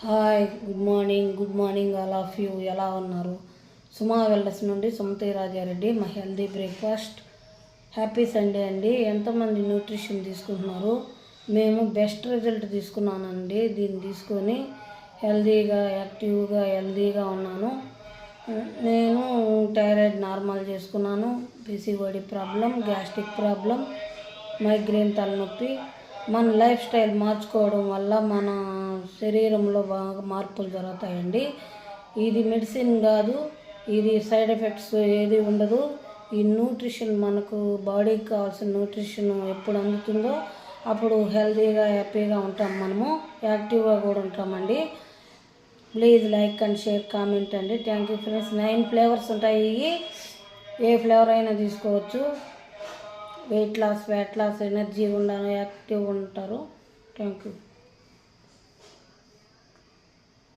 Hi, good morning all of you. ఎలా ఉన్నారు? సుమా wellness నుండి సుమతి రాజారెడ్డి. మా హెల్దీ బ్రేక్ఫాస్ట్. హ్యాపీ సండే అండి. ఎంతమంది న్యూట్రిషన్ తీసుకుంటున్నారు? మేము బెస్ట్ రిజల్ట్ తీసుకున్నానండి. దీన్ని తీసుకొని హెల్దీగా, యాక్టివ్గా, హెల్దీగా ఉన్నాను. నేను థైరాయిడ్ నార్మల్ చేసుకున్నాను. PCOD problem, gastric problem, migraine, తలనొప్పి. మన లైఫ్ స్టైల్ మార్చుకోవడం వల్ల మన శరీరంలో బాగా మార్పులు జరుగుతాయండి. ఇది మెడిసిన్ కాదు, ఇది సైడ్ ఎఫెక్ట్స్ ఏది ఉండదు. ఈ న్యూట్రిషన్ మనకు బాడీకి కావాల్సిన న్యూట్రిషన్ ఎప్పుడు అందుతుందో అప్పుడు హెల్తీగా, హ్యాపీగా ఉంటాం. మనము యాక్టివ్గా కూడా ఉంటామండి. Please like and share, comment అండి. Thank you friends. 9 ఫ్లేవర్స్ ఉంటాయి. ఏ ఫ్లేవర్ అయినా తీసుకోవచ్చు. Weight loss, fat loss, energy ఉండాలి, యాక్టివ్గా ఉంటారు. Thank you.